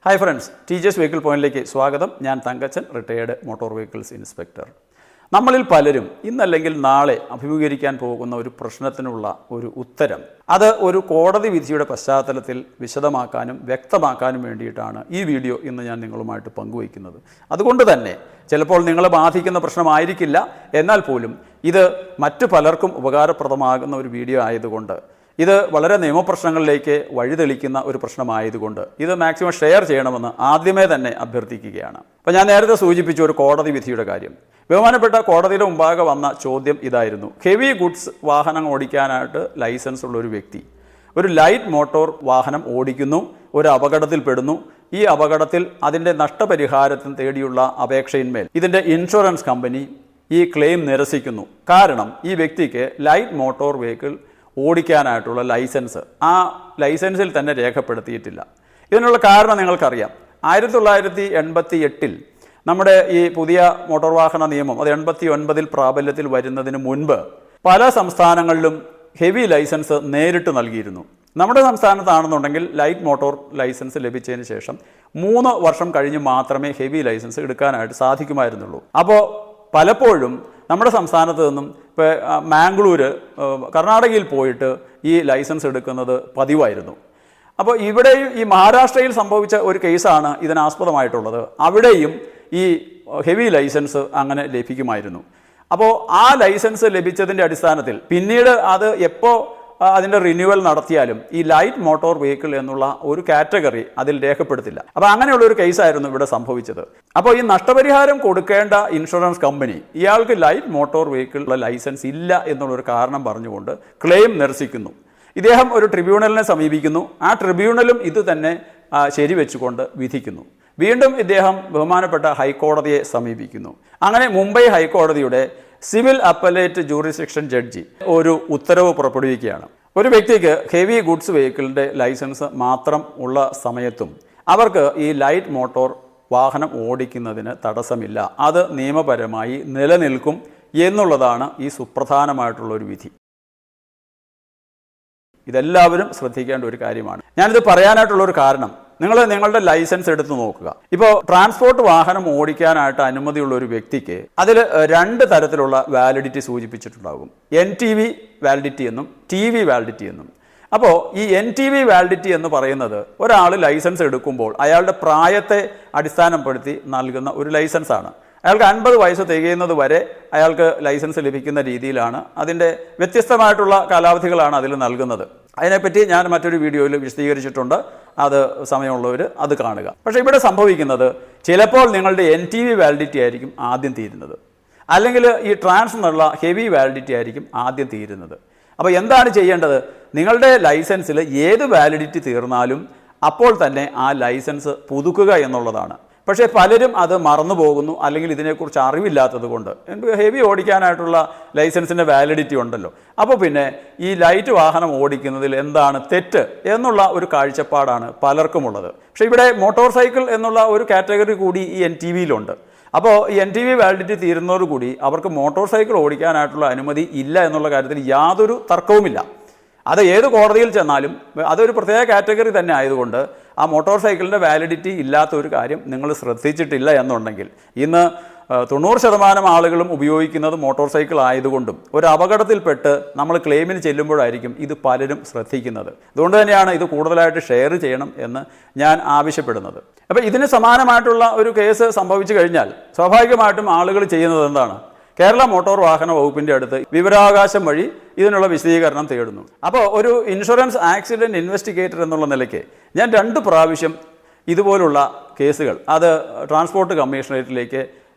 Hi friends, teachers vehicle പോയിന്റിലേക്ക് സ്വാഗതം. ഞാൻ Thankachan, retired motor vehicles inspector. നമ്മളിൽ പലരും ഇന്നല്ലെങ്കിൽ നാളെ അഭിമുഖീകരിക്കാൻ പോകുന്ന ഒരു പ്രശ്നത്തിനുള്ള ഒരു ഉത്തരം അത് ഒരു കോടതി വിധിയുടെ പശ്ചാത്തലത്തിൽ വിശദമാക്കാനും വ്യക്തമാക്കാനും വേണ്ടിയിട്ടാണ് ഈ വീഡിയോ ഇന്ന് ഞാൻ നിങ്ങളുമായിട്ട് പങ്കുവയ്ക്കുന്നത്. അതുകൊണ്ട് തന്നെ ചിലപ്പോൾ നിങ്ങളെ ബാധിക്കുന്ന പ്രശ്നമായിരിക്കില്ല, എന്നാൽ പോലും ഇത് മറ്റു പലർക്കും ഉപകാരപ്രദമാകുന്ന ഒരു വീഡിയോ ആയതുകൊണ്ട്, ഇത് വളരെ നിയമപ്രശ്നങ്ങളിലേക്ക് വഴിതെളിക്കുന്ന ഒരു പ്രശ്നമായതുകൊണ്ട് ഇത് മാക്സിമം ഷെയർ ചെയ്യണമെന്ന് ആദ്യമേ തന്നെ അഭ്യർത്ഥിക്കുകയാണ്. അപ്പോൾ ഞാൻ നേരത്തെ സൂചിപ്പിച്ച ഒരു കോടതി വിധിയുടെ കാര്യം, ബഹുമാനപ്പെട്ട കോടതിയുടെ മുമ്പാകെ വന്ന ചോദ്യം ഇതായിരുന്നു: ഹെവി ഗുഡ്സ് വാഹനം ഓടിക്കാനായിട്ട് ലൈസൻസ് ഉള്ള ഒരു വ്യക്തി ഒരു ലൈറ്റ് മോട്ടോർ വാഹനം ഓടിക്കുന്നു, ഒരു അപകടത്തിൽപ്പെടുന്നു. ഈ അപകടത്തിൽ അതിൻ്റെ നഷ്ടപരിഹാരത്തിന് തേടിയുള്ള അപേക്ഷയിന്മേൽ ഇതിൻ്റെ ഇൻഷുറൻസ് കമ്പനി ഈ ക്ലെയിം നിരസിക്കുന്നു. കാരണം ഈ വ്യക്തിക്ക് ലൈറ്റ് മോട്ടോർ വെഹിക്കിൾ ഓടിക്കാനായിട്ടുള്ള ലൈസൻസ് ആ ലൈസൻസിൽ തന്നെ രേഖപ്പെടുത്തിയിട്ടില്ല. ഇതിനുള്ള കാരണം നിങ്ങൾക്കറിയാം. 1988 നമ്മുടെ ഈ പുതിയ മോട്ടോർ വാഹന നിയമം അത് 89 പ്രാബല്യത്തിൽ വരുന്നതിന് മുൻപ് പല സംസ്ഥാനങ്ങളിലും ഹെവി ലൈസൻസ് നേരിട്ട് നൽകിയിരുന്നു. നമ്മുടെ സംസ്ഥാനത്താണെന്നുണ്ടെങ്കിൽ ലൈറ്റ് മോട്ടോർ ലൈസൻസ് ലഭിച്ചതിന് ശേഷം 3 വർഷം കഴിഞ്ഞ് മാത്രമേ ഹെവി ലൈസൻസ് എടുക്കാനായിട്ട് സാധിക്കുമായിരുന്നുള്ളൂ. അപ്പോൾ പലപ്പോഴും നമ്മുടെ സംസ്ഥാനത്ത് നിന്നും ഇപ്പോൾ മാംഗ്ലൂര്, കർണാടകയിൽ പോയിട്ട് ഈ ലൈസൻസ് എടുക്കുന്നത് പതിവായിരുന്നു. അപ്പോൾ ഇവിടെയും ഈ മഹാരാഷ്ട്രയിൽ സംഭവിച്ച ഒരു കേസാണ് ഇതിനാസ്പദമായിട്ടുള്ളത്. അവിടെയും ഈ ഹെവി ലൈസൻസ് അങ്ങനെ ലഭിക്കുമായിരുന്നു. അപ്പോൾ ആ ലൈസൻസ് ലഭിച്ചതിൻ്റെ അടിസ്ഥാനത്തിൽ പിന്നീട് അത് എപ്പോൾ അതിൻ്റെ റിന്യൂവൽ നടത്തിയാലും ഈ ലൈറ്റ് മോട്ടോർ വെഹിക്കിൾ എന്നുള്ള ഒരു കാറ്റഗറി അതിൽ രേഖപ്പെടുത്തില്ല. അപ്പോൾ അങ്ങനെയുള്ള ഒരു കേസായിരുന്നു ഇവിടെ സംഭവിച്ചത്. അപ്പോൾ ഈ നഷ്ടപരിഹാരം കൊടുക്കേണ്ട ഇൻഷുറൻസ് കമ്പനി ഇയാൾക്ക് ലൈറ്റ് മോട്ടോർ വെഹിക്കിളുള്ള ലൈസൻസ് ഇല്ല എന്നുള്ളൊരു കാരണം പറഞ്ഞുകൊണ്ട് ക്ലെയിം നിരസിക്കുന്നു. ഇദ്ദേഹം ഒരു ട്രിബ്യൂണലിനെ സമീപിക്കുന്നു. ആ ട്രിബ്യൂണലും ഇത് തന്നെ ശരിവെച്ചുകൊണ്ട് വിധിക്കുന്നു. വീണ്ടും ഇദ്ദേഹം ബഹുമാനപ്പെട്ട ഹൈക്കോടതിയെ സമീപിക്കുന്നു. അങ്ങനെ മുംബൈ ഹൈക്കോടതിയുടെ സിവിൽ അപ്പലേറ്റ് ജൂറിസ്ഡിക്ഷൻ ജഡ്ജി ഒരു ഉത്തരവ് പുറപ്പെടുവിക്കുകയാണ്. ഒരു വ്യക്തിക്ക് ഹെവി ഗുഡ്സ് വെഹിക്കിളിൻ്റെ ലൈസൻസ് മാത്രം ഉള്ള സമയത്തും അവർക്ക് ഈ ലൈറ്റ് മോട്ടോർ വാഹനം ഓടിക്കുന്നതിന് തടസ്സമില്ല, അത് നിയമപരമായി നിലനിൽക്കും എന്നുള്ളതാണ് ഈ സുപ്രധാനമായിട്ടുള്ള ഒരു വിധി. ഇതെല്ലാവരും ശ്രദ്ധിക്കേണ്ട ഒരു കാര്യമാണ്. ഞാനിത് പറയാനായിട്ടുള്ളൊരു കാരണം, നിങ്ങളുടെ ലൈസൻസ് എടുത്ത് നോക്കുക. ഇപ്പോൾ ട്രാൻസ്പോർട്ട് വാഹനം ഓടിക്കാനായിട്ട് അനുമതിയുള്ള ഒരു വ്യക്തിക്ക് അതിൽ 2 തരത്തിലുള്ള വാലിഡിറ്റി സൂചിപ്പിച്ചിട്ടുണ്ടാകും. NTV വാലിഡിറ്റി എന്നും TV വാലിഡിറ്റി എന്നും. അപ്പോൾ ഈ NTV വാലിഡിറ്റി എന്ന് പറയുന്നത് ഒരാൾ ലൈസൻസ് എടുക്കുമ്പോൾ അയാളുടെ പ്രായത്തെ അടിസ്ഥാനപ്പെടുത്തി നൽകുന്ന ഒരു ലൈസൻസാണ്. അയാൾക്ക് 50 വയസ്സ് തികയുന്നത് വരെ അയാൾക്ക് ലൈസൻസ് ലഭിക്കുന്ന രീതിയിലാണ്. അതിൻ്റെ വ്യത്യസ്തമായിട്ടുള്ള കാലാവധികളാണ് അതിൽ നൽകുന്നത്. അതിനെപ്പറ്റി ഞാൻ മറ്റൊരു വീഡിയോയിൽ വിശദീകരിച്ചിട്ടുണ്ട്, അത് സമയമുള്ളവർ അത് കാണുക. പക്ഷേ ഇവിടെ സംഭവിക്കുന്നത് ചിലപ്പോൾ നിങ്ങളുടെ NTV വാലിഡിറ്റി ആയിരിക്കും ആദ്യം തീരുന്നത്, അല്ലെങ്കിൽ ഈ ട്രാൻസ് എന്നുള്ള ഹെവി വാലിഡിറ്റി ആയിരിക്കും ആദ്യം തീരുന്നത്. അപ്പോൾ എന്താണ് ചെയ്യേണ്ടത്? നിങ്ങളുടെ ലൈസൻസിൽ ഏത് വാലിഡിറ്റി തീർന്നാലും അപ്പോൾ തന്നെ ആ ലൈസൻസ് പുതുക്കുക എന്നുള്ളതാണ്. പക്ഷേ പലരും അത് മറന്നു പോകുന്നു, അല്ലെങ്കിൽ ഇതിനെക്കുറിച്ച് അറിവില്ലാത്തത് കൊണ്ട്. ഹെവി ഓടിക്കാനായിട്ടുള്ള ലൈസൻസിൻ്റെ വാലിഡിറ്റി ഉണ്ടല്ലോ, അപ്പോൾ പിന്നെ ഈ ലൈറ്റ് വാഹനം ഓടിക്കുന്നതിൽ എന്താണ് തെറ്റ് എന്നുള്ള ഒരു കാഴ്ചപ്പാടാണ് പലർക്കുമുള്ളത്. പക്ഷേ ഇവിടെ മോട്ടോർ സൈക്കിൾ എന്നുള്ള ഒരു കാറ്റഗറി കൂടി ഈ NTVയിലുണ്ട്. അപ്പോൾ ഈ NTV വാലിഡിറ്റി തീരുന്നതോടുകൂടി അവർക്ക് മോട്ടോർ സൈക്കിൾ ഓടിക്കാനായിട്ടുള്ള അനുമതി ഇല്ല എന്നുള്ള കാര്യത്തിൽ യാതൊരു തർക്കവുമില്ല. അത് ഏത് കോടതിയിൽ ചെന്നാലും അതൊരു പ്രത്യേക കാറ്റഗറി തന്നെ ആയതുകൊണ്ട് ആ മോട്ടോർ സൈക്കിളിൻ്റെ വാലിഡിറ്റി ഇല്ലാത്ത ഒരു കാര്യം നിങ്ങൾ ശ്രദ്ധിച്ചിട്ടില്ല എന്നുണ്ടെങ്കിൽ, ഇന്ന് 90% ആളുകളും ഉപയോഗിക്കുന്നത് മോട്ടോർ സൈക്കിൾ ആയതുകൊണ്ടും ഒരു അപകടത്തിൽപ്പെട്ട് നമ്മൾ ക്ലെയിമിന് ചെല്ലുമ്പോഴായിരിക്കും ഇത് പലരും ശ്രദ്ധിക്കുന്നത്. അതുകൊണ്ട് തന്നെയാണ് ഇത് കൂടുതലായിട്ട് ഷെയർ ചെയ്യണം എന്ന് ഞാൻ ആവശ്യപ്പെടുന്നത്. അപ്പോൾ ഇതിന് സമാനമായിട്ടുള്ള ഒരു കേസ് സംഭവിച്ചു കഴിഞ്ഞാൽ സ്വാഭാവികമായിട്ടും ആളുകൾ ചെയ്യുന്നത് എന്താണ്? കേരള മോട്ടോർ വാഹന വകുപ്പിൻ്റെ അടുത്ത് വിവരാവകാശം വഴി ഇതിനുള്ള വിശദീകരണം തേടുന്നു. അപ്പോൾ ഒരു ഇൻഷുറൻസ് ആക്സിഡൻറ്റ് ഇൻവെസ്റ്റിഗേറ്റർ എന്നുള്ള നിലയ്ക്ക് ഞാൻ 2 പ്രാവശ്യം ഇതുപോലുള്ള കേസുകൾ അത് ട്രാൻസ്പോർട്ട് കമ്മീഷണറേറ്റിലേക്ക്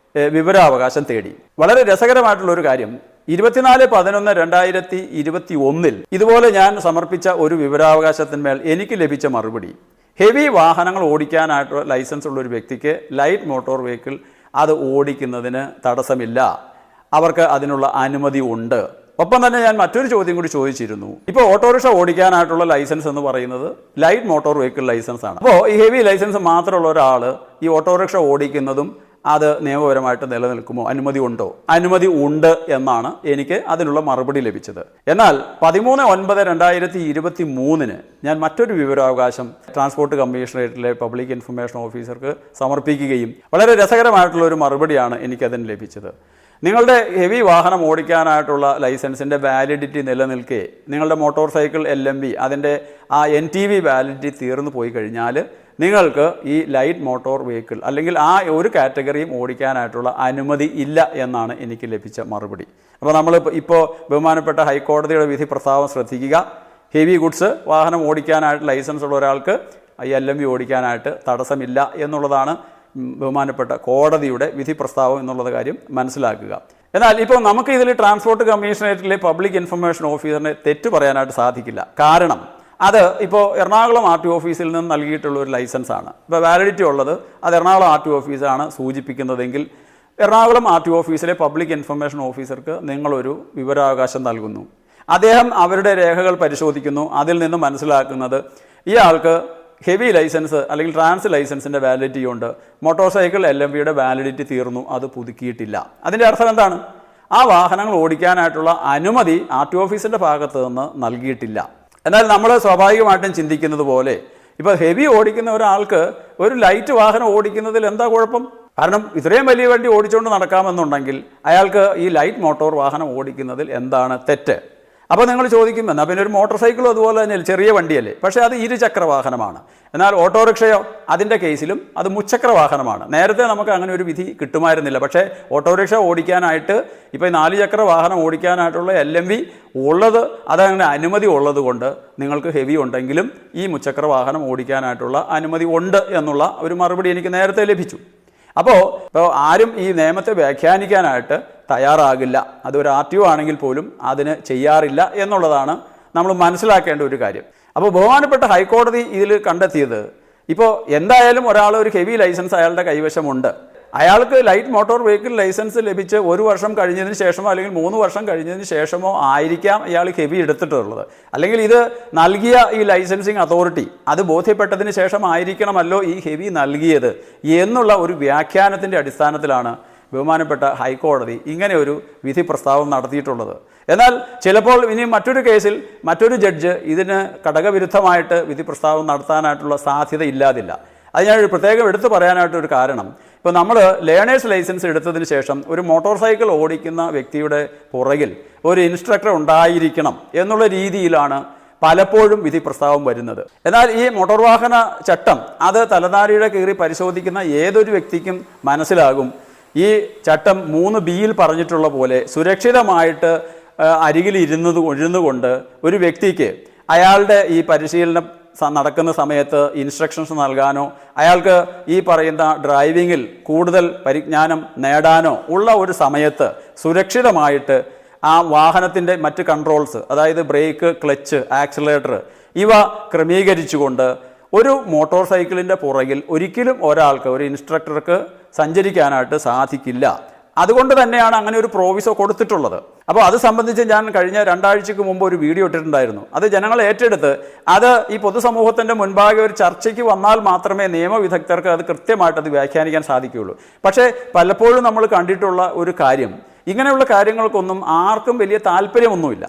വിവരാവകാശം തേടി. വളരെ രസകരമായിട്ടുള്ളൊരു കാര്യം, 24/11/2021 ഇതുപോലെ ഞാൻ സമർപ്പിച്ച ഒരു വിവരാവകാശത്തിന്മേൽ എനിക്ക് ലഭിച്ച മറുപടി, ഹെവി വാഹനങ്ങൾ ഓടിക്കാനായിട്ടുള്ള ലൈസൻസ് ഉള്ള ഒരു വ്യക്തിക്ക് ലൈറ്റ് മോട്ടോർ വെഹിക്കിൾ അത് ഓടിക്കുന്നതിന് തടസ്സമില്ല, അവർക്ക് അതിനുള്ള അനുമതി ഉണ്ട്. ഒപ്പം തന്നെ ഞാൻ മറ്റൊരു ചോദ്യം കൂടി ചോദിച്ചിരുന്നു. ഇപ്പോൾ ഓട്ടോറിക്ഷ ഓടിക്കാനായിട്ടുള്ള ലൈസൻസ് എന്ന് പറയുന്നത് ലൈറ്റ് മോട്ടോർ വെഹിക്കിൾ ലൈസൻസ് ആണ്. അപ്പോൾ ഈ ഹെവി ലൈസൻസ് മാത്രമുള്ള ഒരാൾ ഈ ഓട്ടോറിക്ഷ ഓടിക്കുന്നതും അത് നിയമപരമായിട്ട് നിലനിൽക്കുമോ, അനുമതി ഉണ്ടോ? അനുമതി ഉണ്ട് എന്നാണ് എനിക്ക് അതിനുള്ള മറുപടി ലഭിച്ചത്. എന്നാൽ 13/9/2023 ഞാൻ മറ്റൊരു വിവരാവകാശം ട്രാൻസ്പോർട്ട് കമ്മീഷണറേറ്റിലെ പബ്ലിക് ഇൻഫർമേഷൻ ഓഫീസർക്ക് സമർപ്പിക്കുകയും വളരെ രസകരമായിട്ടുള്ള ഒരു മറുപടിയാണ് എനിക്കതിന് ലഭിച്ചത്. നിങ്ങളുടെ ഹെവി വാഹനം ഓടിക്കാനായിട്ടുള്ള ലൈസൻസിൻ്റെ വാലിഡിറ്റി നിലനിൽക്കെ നിങ്ങളുടെ മോട്ടോർ സൈക്കിൾ LMV അതിൻ്റെ ആ NTV വാലിഡിറ്റി തീർന്നു പോയി കഴിഞ്ഞാൽ നിങ്ങൾക്ക് ഈ ലൈറ്റ് മോട്ടോർ വെഹിക്കിൾ അല്ലെങ്കിൽ ആ ഒരു കാറ്റഗറിയും ഓടിക്കാനായിട്ടുള്ള അനുമതി ഇല്ല എന്നാണ് എനിക്ക് ലഭിച്ച മറുപടി. അപ്പോൾ നമ്മൾ ഇപ്പോൾ ബഹുമാനപ്പെട്ട ഹൈക്കോടതിയുടെ വിധി പ്രസ്താവം ശ്രദ്ധിക്കുക. ഹെവി ഗുഡ്സ് വാഹനം ഓടിക്കാനായിട്ട് ലൈസൻസ് ഉള്ള ഒരാൾക്ക് ഈ LMV ഓടിക്കാനായിട്ട് തടസ്സമില്ല എന്നുള്ളതാണ് ബഹുമാനപ്പെട്ട കോടതിയുടെ വിധി പ്രസ്താവം എന്നുള്ള കാര്യം മനസ്സിലാക്കുക. എന്നാൽ ഇപ്പോൾ നമുക്ക് ഇതിൽ ട്രാൻസ്പോർട്ട് കമ്മീഷണറേറ്റിലെ പബ്ലിക് ഇൻഫർമേഷൻ ഓഫീസറിനെ തെറ്റു പറയാനായിട്ട് സാധിക്കില്ല. കാരണം അത് ഇപ്പോൾ എറണാകുളം RTO ഓഫീസിൽ നിന്ന് നൽകിയിട്ടുള്ള ഒരു ലൈസൻസാണ്. ഇപ്പോൾ വാലിഡിറ്റി ഉള്ളത് അത് എറണാകുളം RTO ഓഫീസാണ് സൂചിപ്പിക്കുന്നതെങ്കിൽ എറണാകുളം RTO ഓഫീസിലെ പബ്ലിക് ഇൻഫർമേഷൻ ഓഫീസർക്ക് നിങ്ങളൊരു വിവരാവകാശം നൽകുന്നു. അദ്ദേഹം അവരുടെ രേഖകൾ പരിശോധിക്കുന്നു. അതിൽ നിന്ന് മനസ്സിലാക്കുന്നത് ഇയാൾക്ക് ഹെവി ലൈസൻസ് അല്ലെങ്കിൽ ട്രാൻസ് ലൈസൻസിൻ്റെ വാലിഡിറ്റി ഉണ്ട്, മോട്ടോർ സൈക്കിൾ LMVയുടെ വാലിഡിറ്റി തീർന്നു, അത് പുതുക്കിയിട്ടില്ല. അതിൻ്റെ അർത്ഥം എന്താണ്? ആ വാഹനങ്ങൾ ഓടിക്കാനായിട്ടുള്ള അനുമതി RTO ഓഫീസിൻ്റെ ഭാഗത്ത് നിന്ന് നൽകിയിട്ടില്ല. എന്നാൽ നമ്മൾ സ്വാഭാവികമായിട്ടും ചിന്തിക്കുന്നത് പോലെ ഇപ്പോൾ ഹെവി ഓടിക്കുന്ന ഒരാൾക്ക് ഒരു ലൈറ്റ് വാഹനം ഓടിക്കുന്നതിൽ എന്താ കുഴപ്പം? കാരണം ഇത്രയും വലിയ വണ്ടി ഓടിച്ചുകൊണ്ട് നടക്കാമെന്നുണ്ടെങ്കിൽ അയാൾക്ക് ഈ ലൈറ്റ് മോട്ടോർ വാഹനം ഓടിക്കുന്നതിൽ എന്താണ് തെറ്റ്? അപ്പോൾ നിങ്ങൾ ചോദിക്കും, എന്നാൽ പിന്നെ ഒരു മോട്ടോർ സൈക്കിളും അതുപോലെ തന്നെ ചെറിയ വണ്ടിയല്ലേ, പക്ഷേ അത് ഇരുചക്ര വാഹനമാണ്. എന്നാൽ ഓട്ടോറിക്ഷയോ അതിൻ്റെ കേസിലും അത് മുച്ചക്ര വാഹനമാണ്. നേരത്തെ നമുക്ക് അങ്ങനെ ഒരു വിധി കിട്ടുമായിരുന്നില്ല. പക്ഷേ ഓട്ടോറിക്ഷ ഓടിക്കാനായിട്ട് ഇപ്പോൾ 4 ചക്ര വാഹനം ഓടിക്കാനായിട്ടുള്ള LMV ഉള്ളത്, അതങ്ങനെ അനുമതി ഉള്ളത് കൊണ്ട് നിങ്ങൾക്ക് ഹെവി ഉണ്ടെങ്കിലും ഈ മുച്ചക്ര വാഹനം ഓടിക്കാനായിട്ടുള്ള അനുമതി ഉണ്ട് എന്നുള്ള ഒരു മറുപടി എനിക്ക് നേരത്തെ ലഭിച്ചു. അപ്പോൾ ആരും ഈ നിയമത്തെ വ്യാഖ്യാനിക്കാനായിട്ട് തയ്യാറാകില്ല. അതൊരു RTO ആണെങ്കിൽ പോലും അതിന് ചെയ്യാറില്ല എന്നുള്ളതാണ് നമ്മൾ മനസ്സിലാക്കേണ്ട ഒരു കാര്യം. അപ്പോൾ ബഹുമാനപ്പെട്ട ഹൈക്കോടതി ഇതിൽ കണ്ടെത്തിയത്, ഇപ്പോൾ എന്തായാലും ഒരാൾ ഒരു ഹെവി ലൈസൻസ് അയാളുടെ കൈവശമുണ്ട്, അയാൾക്ക് ലൈറ്റ് മോട്ടോർ വെഹിക്കിൾ ലൈസൻസ് ലഭിച്ച് 1 വർഷം കഴിഞ്ഞതിന് ശേഷമോ അല്ലെങ്കിൽ 3 വർഷം കഴിഞ്ഞതിന് ശേഷമോ ആയിരിക്കാം ഇയാൾ ഹെവി എടുത്തിട്ടുള്ളത്. അല്ലെങ്കിൽ ഇത് നൽകിയ ഈ ലൈസൻസിങ് അതോറിറ്റി അത് ബോധ്യപ്പെട്ടതിന് ശേഷം ആയിരിക്കണമല്ലോ ഈ ഹെവി നൽകിയത് എന്നുള്ള ഒരു വ്യാഖ്യാനത്തിൻ്റെ അടിസ്ഥാനത്തിലാണ് ബഹുമാനപ്പെട്ട ഹൈക്കോടതി ഇങ്ങനെ ഒരു വിധി പ്രസ്താവം നടത്തിയിട്ടുള്ളത്. എന്നാൽ ചിലപ്പോൾ ഇനി മറ്റൊരു കേസിൽ മറ്റൊരു ജഡ്ജ് ഇതിന് ഘടകവിരുദ്ധമായിട്ട് വിധി പ്രസ്താവം നടത്താനായിട്ടുള്ള സാധ്യത ഇല്ലാതില്ല. അത് ഞാൻ പ്രത്യേകം എടുത്തു പറയാനായിട്ടൊരു കാരണം, ഇപ്പോൾ നമ്മൾ ലേണേഴ്സ് ലൈസൻസ് എടുത്തതിന് ശേഷം ഒരു മോട്ടോർ സൈക്കിൾ ഓടിക്കുന്ന വ്യക്തിയുടെ പുറകിൽ ഒരു ഇൻസ്ട്രക്ടർ ഉണ്ടായിരിക്കണം എന്നുള്ള രീതിയിലാണ് പലപ്പോഴും വിധി പ്രസ്താവം വരുന്നത്. എന്നാൽ ഈ മോട്ടോർ വാഹന ചട്ടം അത് തലനാരിയുടെ കീറി പരിശോധിക്കുന്ന ഏതൊരു വ്യക്തിക്കും മനസ്സിലാകും, ഈ ചട്ടം 3B പറഞ്ഞിട്ടുള്ള പോലെ സുരക്ഷിതമായിട്ട് അരികിൽ ഇരുന്നുകൊണ്ട് ഒരു വ്യക്തിക്ക് അയാളുടെ ഈ പരിശീലനം നടക്കുന്ന സമയത്ത് ഇൻസ്ട്രക്ഷൻസ് നൽകാനോ അയാൾക്ക് ഈ പറയുന്ന ഡ്രൈവിങ്ങിൽ കൂടുതൽ പരിജ്ഞാനം നേടാനോ ഉള്ള ഒരു സമയത്ത് സുരക്ഷിതമായിട്ട് ആ വാഹനത്തിൻ്റെ മറ്റ് കൺട്രോൾസ്, അതായത് ബ്രേക്ക്, ക്ലച്ച്, ആക്സിലറേറ്റർ ഇവ ക്രമീകരിച്ചുകൊണ്ട് ഒരു മോട്ടോർ സൈക്കിളിൻ്റെ പുറകിൽ ഒരിക്കലും ഒരാൾക്ക്, ഒരു ഇൻസ്ട്രക്ടർക്ക് സഞ്ചരിക്കാനായിട്ട് സാധിക്കില്ല. അതുകൊണ്ട് തന്നെയാണ് അങ്ങനെ ഒരു പ്രോവിസോ കൊടുത്തിട്ടുള്ളത്. അപ്പോൾ അത് സംബന്ധിച്ച് ഞാൻ കഴിഞ്ഞ 2 ആഴ്ചയ്ക്ക് മുമ്പ് ഒരു വീഡിയോ ഇട്ടിട്ടുണ്ടായിരുന്നു. അത് ജനങ്ങൾ ഏറ്റെടുത്ത് അത് ഈ പൊതുസമൂഹത്തിൻ്റെ മുൻപാകെ ഒരു ചർച്ചയ്ക്ക് വന്നാൽ മാത്രമേ നിയമവിദഗ്ധർക്ക് അത് കൃത്യമായിട്ട് അത് വ്യാഖ്യാനിക്കാൻ സാധിക്കുകയുള്ളൂ. പക്ഷേ പലപ്പോഴും നമ്മൾ കണ്ടിട്ടുള്ള ഒരു കാര്യം, ഇങ്ങനെയുള്ള കാര്യങ്ങൾക്കൊന്നും ആർക്കും വലിയ താല്പര്യമൊന്നുമില്ല.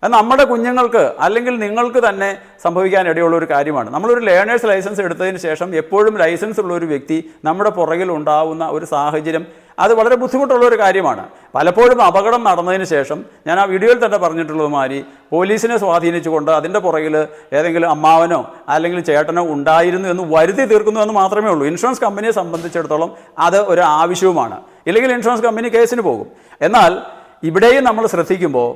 അത് നമ്മുടെ കുഞ്ഞുങ്ങൾക്ക് അല്ലെങ്കിൽ നിങ്ങൾക്ക് തന്നെ സംഭവിക്കാൻ ഇടയുള്ള ഒരു കാര്യമാണ്. നമ്മളൊരു ലേണേഴ്സ് ലൈസൻസ് എടുത്തതിന് ശേഷം എപ്പോഴും ലൈസൻസ് ഉള്ള ഒരു വ്യക്തി നമ്മുടെ പുറകിൽ ഉണ്ടാവുന്ന ഒരു സാഹചര്യം അത് വളരെ ബുദ്ധിമുട്ടുള്ള ഒരു കാര്യമാണ്. പലപ്പോഴും അപകടം നടന്നതിന് ശേഷം ഞാൻ ആ വീഡിയോയിൽ തന്നെ പറഞ്ഞിട്ടുള്ളതുമാതിരി പോലീസിനെ സ്വാധീനിച്ചുകൊണ്ട് അതിൻ്റെ പുറകിൽ ഏതെങ്കിലും അമ്മാവനോ അല്ലെങ്കിൽ ചേട്ടനോ ഉണ്ടായിരുന്നു എന്ന് വരുത്തി തീർക്കുന്നു എന്ന് മാത്രമേ ഉള്ളൂ. ഇൻഷുറൻസ് കമ്പനിയെ സംബന്ധിച്ചിടത്തോളം അത് ഒരു ആവശ്യവുമാണ്. ഇല്ലെങ്കിൽ ഇൻഷുറൻസ് കമ്പനി കേസിന് പോകും. എന്നാൽ ഇവിടെയും നമ്മൾ ശ്രദ്ധിക്കുമ്പോൾ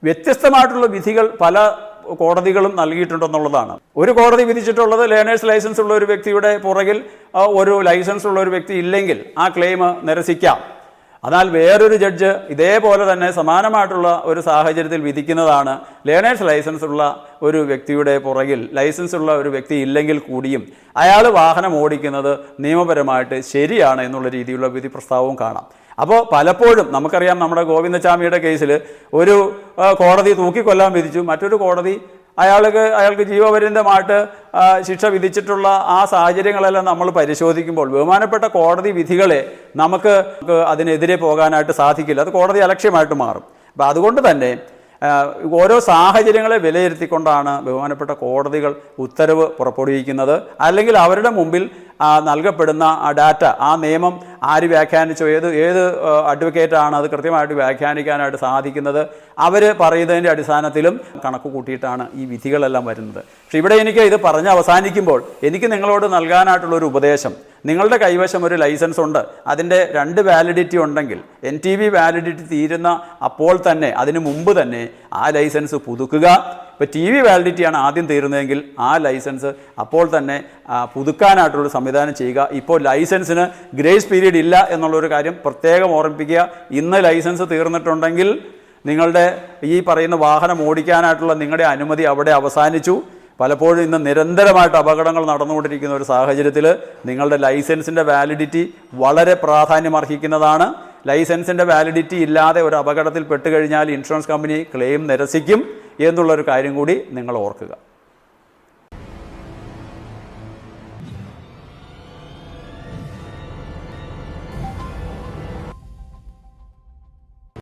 വ്യത്യസ്തമായിട്ടുള്ള വിധികൾ പല കോടതികളും നൽകിയിട്ടുണ്ടെന്നുള്ളതാണ്. ഒരു കോടതി വിധിച്ചിട്ടുള്ളത് ലേണേഴ്സ് ലൈസൻസ് ഉള്ള ഒരു വ്യക്തിയുടെ പുറകിൽ ഒരു ലൈസൻസ് ഉള്ള ഒരു വ്യക്തി ഇല്ലെങ്കിൽ ആ ക്ലെയിം നിരസിക്കാം. എന്നാൽ വേറൊരു ജഡ്ജ് ഇതേപോലെ തന്നെ സമാനമായിട്ടുള്ള ഒരു സാഹചര്യത്തിൽ വിധിക്കുന്നതാണ് ലേണേഴ്സ് ലൈസൻസ് ഉള്ള ഒരു വ്യക്തിയുടെ പുറകിൽ ലൈസൻസ് ഉള്ള ഒരു വ്യക്തി ഇല്ലെങ്കിൽ കൂടിയും അയാൾ വാഹനം ഓടിക്കുന്നത് നിയമപരമായിട്ട് ശരിയാണ് എന്നുള്ള രീതിയിലുള്ള വിധി പ്രസ്താവവും കാണാം. അപ്പോൾ പലപ്പോഴും നമുക്കറിയാം, നമ്മുടെ ഗോവിന്ദചാമിയുടെ കേസിൽ ഒരു കോടതി തൂക്കിക്കൊല്ലാൻ വിധിച്ചു, മറ്റൊരു കോടതി അയാൾക്ക് ജീവപര്യന്തമായിട്ട് ശിക്ഷ വിധിച്ചിട്ടുള്ള ആ സാഹചര്യങ്ങളെല്ലാം നമ്മൾ പരിശോധിക്കുമ്പോൾ ബഹുമാനപ്പെട്ട കോടതി വിധികളെ നമുക്ക് അതിനെതിരെ പോകാനായിട്ട് സാധിക്കില്ല. അത് കോടതി അലക്ഷ്യമായിട്ട് മാറും. അപ്പം അതുകൊണ്ട് തന്നെ ഓരോ സാഹചര്യങ്ങളെ വിലയിരുത്തിക്കൊണ്ടാണ് ബഹുമാനപ്പെട്ട കോടതികൾ ഉത്തരവ് പുറപ്പെടുവിക്കുന്നത്. അല്ലെങ്കിൽ അവരുടെ മുമ്പിൽ നൽകപ്പെടുന്ന ആ ഡാറ്റ, ആ നിയമം ആര് വ്യാഖ്യാനിച്ചോ, ഏത് അഡ്വക്കേറ്റാണ് അത് കൃത്യമായിട്ട് വ്യാഖ്യാനിക്കാനായിട്ട് സാധിക്കുന്നത്, അവർ പറയുന്നതിൻ്റെ അടിസ്ഥാനത്തിലും കണക്ക് കൂട്ടിയിട്ടാണ് ഈ വിധികളെല്ലാം വരുന്നത്. പക്ഷെ ഇവിടെ എനിക്ക് ഇത് പറഞ്ഞ് അവസാനിക്കുമ്പോൾ എനിക്ക് നിങ്ങളോട് നൽകാനായിട്ടുള്ളൊരു ഉപദേശം, നിങ്ങളുടെ കൈവശം ഒരു ലൈസൻസ് ഉണ്ട്, അതിൻ്റെ 2 വാലിഡിറ്റി ഉണ്ടെങ്കിൽ NTB വാലിഡിറ്റി തീരുന്ന അപ്പോൾ തന്നെ, അതിന് മുമ്പ് തന്നെ ആ ലൈസൻസ് പുതുക്കുക. ഇപ്പോൾ TV വാലിഡിറ്റിയാണ് ആദ്യം തീരുന്നതെങ്കിൽ ആ ലൈസൻസ് അപ്പോൾ തന്നെ പുതുക്കാനായിട്ടുള്ള സംവിധാനം ചെയ്യുക. ഇപ്പോൾ ലൈസൻസിന് ഗ്രേസ് പീരീഡ് ഇല്ല എന്നുള്ളൊരു കാര്യം പ്രത്യേകം ഓർമ്മിപ്പിക്കുക. ഇന്ന് ലൈസൻസ് തീർന്നിട്ടുണ്ടെങ്കിൽ നിങ്ങളുടെ ഈ പറയുന്ന വാഹനം ഓടിക്കാനായിട്ടുള്ള നിങ്ങളുടെ അനുമതി അവിടെ അവസാനിച്ചു. പലപ്പോഴും ഇന്ന് നിരന്തരമായിട്ട് അപകടങ്ങൾ നടന്നുകൊണ്ടിരിക്കുന്ന ഒരു സാഹചര്യത്തിൽ നിങ്ങളുടെ ലൈസൻസിൻ്റെ വാലിഡിറ്റി വളരെ പ്രാധാന്യമർഹിക്കുന്നതാണ്. ലൈസൻസിൻ്റെ വാലിഡിറ്റി ഇല്ലാതെ ഒരു അപകടത്തിൽ പെട്ടുകഴിഞ്ഞാൽ ഇൻഷുറൻസ് കമ്പനി ക്ലെയിം നിരസിക്കും എന്നുള്ളൊരു കാര്യം കൂടി നിങ്ങൾ ഓർക്കുക.